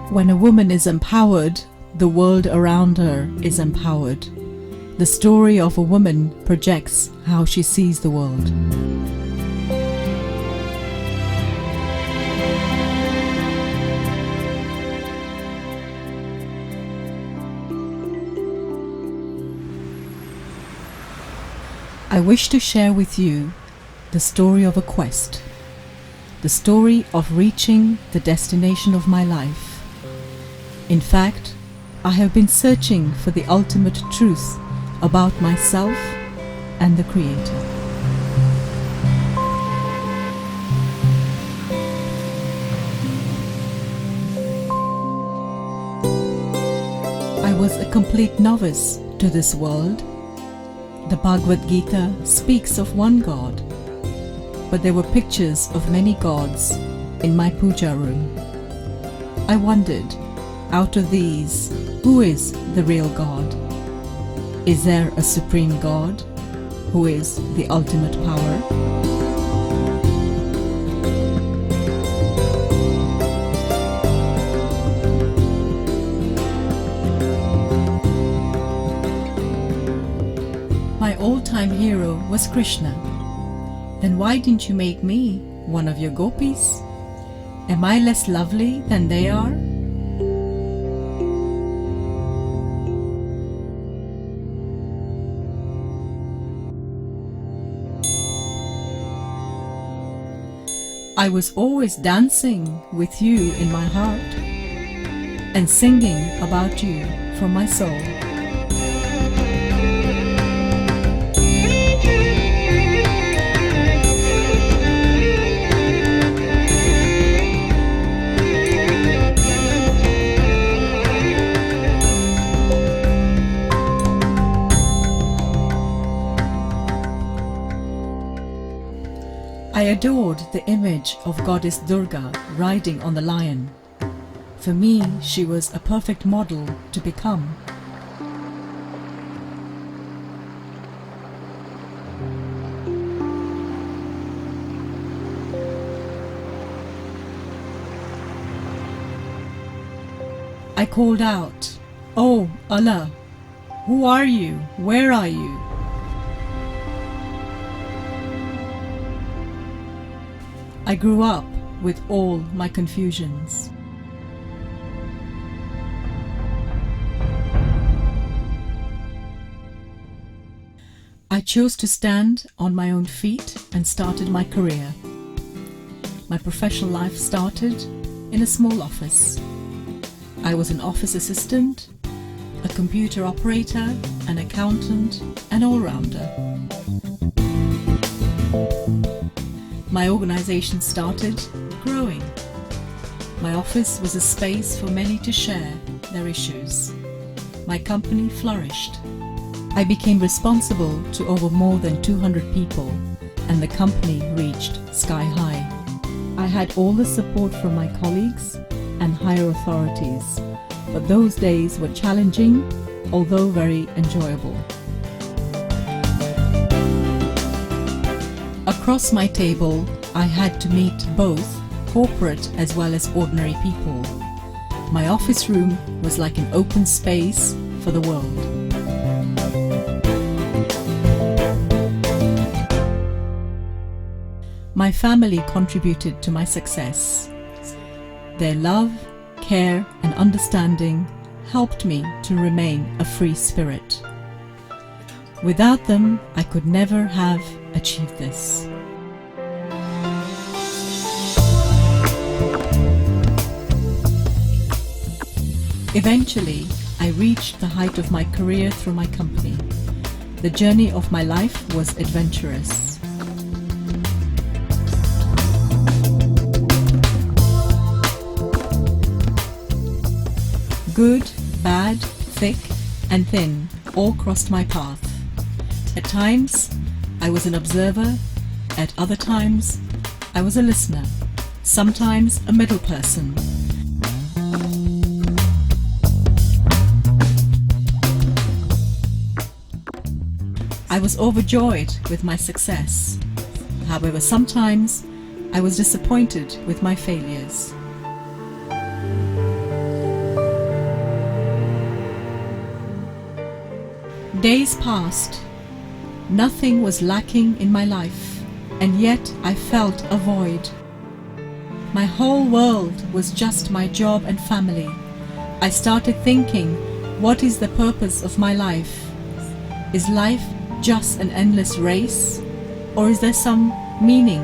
When a woman is empowered, the world around her is empowered. The story of a woman projects how she sees the world. I wish to share with you the story of a quest, the story of reaching the destination of my life. In fact, I have been searching for the ultimate truth about myself and the Creator. I was a complete novice to this world. The Bhagavad Gita speaks of one God, but there were pictures of many gods in my puja room. I wondered, out of these, who is the real God? Is there a supreme God who is the ultimate power? My all-time hero was Krishna. Then why didn't you make me one of your gopis? Am I less lovely than they are? I was always dancing with you in my heart and singing about you from my soul. I adored the image of Goddess Durga riding on the lion. For me, she was a perfect model to become. I called out, "Oh Allah, who are you? Where are you?" I grew up with all my confusions. I chose to stand on my own feet and started my career. My professional life started in a small office. I was an office assistant, a computer operator, an accountant, an all-rounder. My organization started growing. My office was a space for many to share their issues. My company flourished. I became responsible to over more than 200 people, and the company reached sky high. I had all the support from my colleagues and higher authorities, but those days were challenging, although very enjoyable. Across my table, I had to meet both corporate as well as ordinary people. My office room was like an open space for the world. My family contributed to my success. Their love, care, and understanding helped me to remain a free spirit. Without them, I could never have achieved this. Eventually, I reached the height of my career through my company. The journey of my life was adventurous. Good, bad, thick, and thin all crossed my path. At times, I was an observer. At other times, I was a listener. Sometimes a middle person. I was overjoyed with my success. However, sometimes I was disappointed with my failures. Days passed. Nothing was lacking in my life, and yet I felt a void. My whole world was just my job and family. I started thinking, what is the purpose of my life? Is life just an endless race, or is there some meaning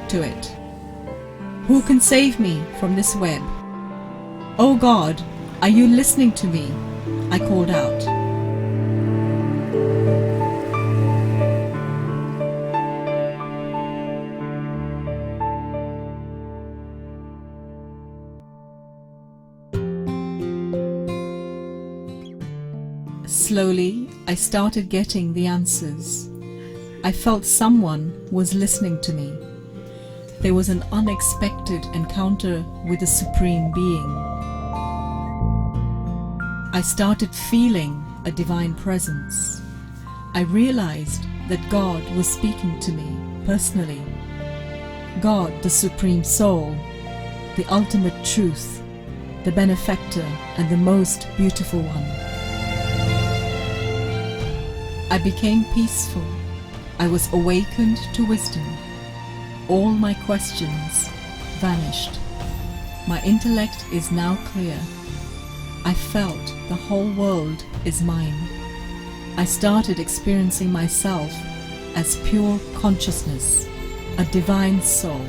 to it? Who can save me from this web? Oh God, are you listening to me? I called out. Slowly, I started getting the answers. I felt someone was listening to me. There was an unexpected encounter with the Supreme Being. I started feeling a divine presence. I realized that God was speaking to me personally. God, the Supreme Soul, the ultimate truth, the benefactor and the most beautiful one. I became peaceful. I was awakened to wisdom. All my questions vanished. My intellect is now clear. I felt the whole world is mine. I started experiencing myself as pure consciousness, a divine soul.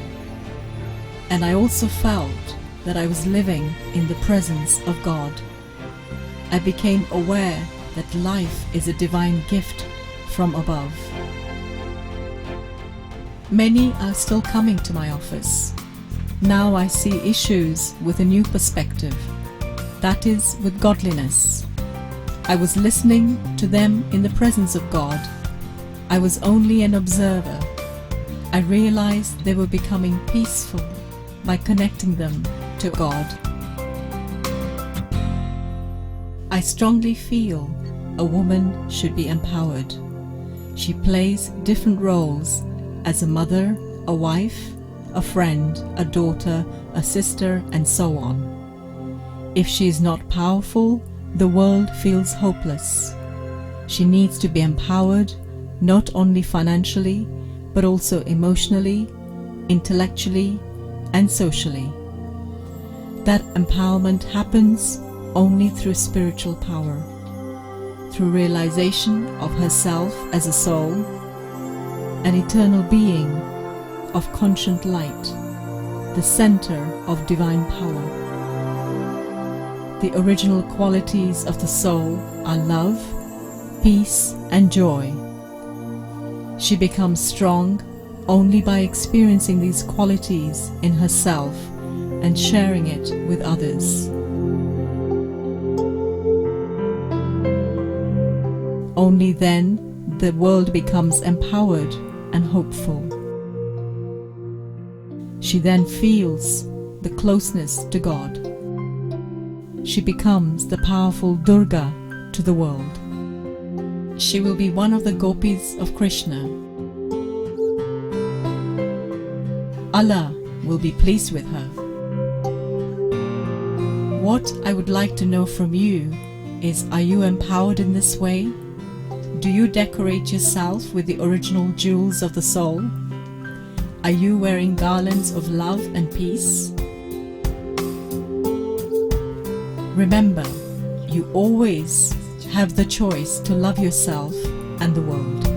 And I also felt that I was living in the presence of God. I became aware that life is a divine gift from above. Many are still coming to my office. Now I see issues with a new perspective, that is, with godliness. I was listening to them in the presence of God. I was only an observer. I realized they were becoming peaceful by connecting them to God. I strongly feel a woman should be empowered. She plays different roles as a mother, a wife, a friend, a daughter, a sister, and so on. If she is not powerful, the world feels hopeless. She needs to be empowered, not only financially, but also emotionally, intellectually, and socially. That empowerment happens only through spiritual power, through realization of herself as a soul, an eternal being of conscient light, the center of divine power. The original qualities of the soul are love, peace, and joy. She becomes strong only by experiencing these qualities in herself and sharing it with others. Only then the world becomes empowered and hopeful. She then feels the closeness to God. She becomes the powerful Durga to the world. She will be one of the gopis of Krishna. Allah will be pleased with her. What I would like to know from you is, are you empowered in this way? Do you decorate yourself with the original jewels of the soul? Are you wearing garlands of love and peace? Remember, you always have the choice to love yourself and the world.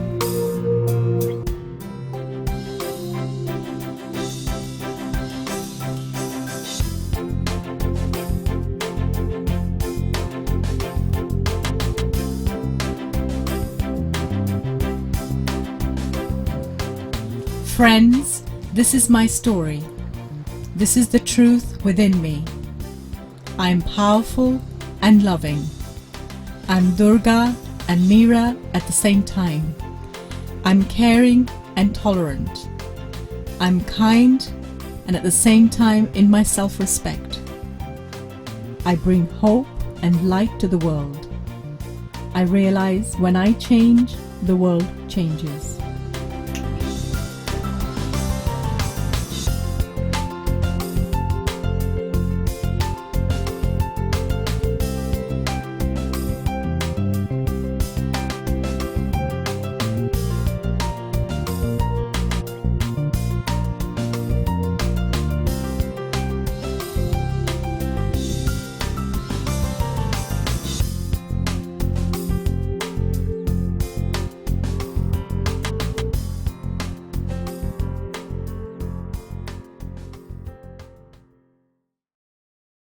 Friends, this is my story. This is the truth within me. I am powerful and loving. I'm Durga and Meera at the same time. I'm caring and tolerant. I'm kind and at the same time in my self-respect. I bring hope and light to the world. I realize when I change, the world changes.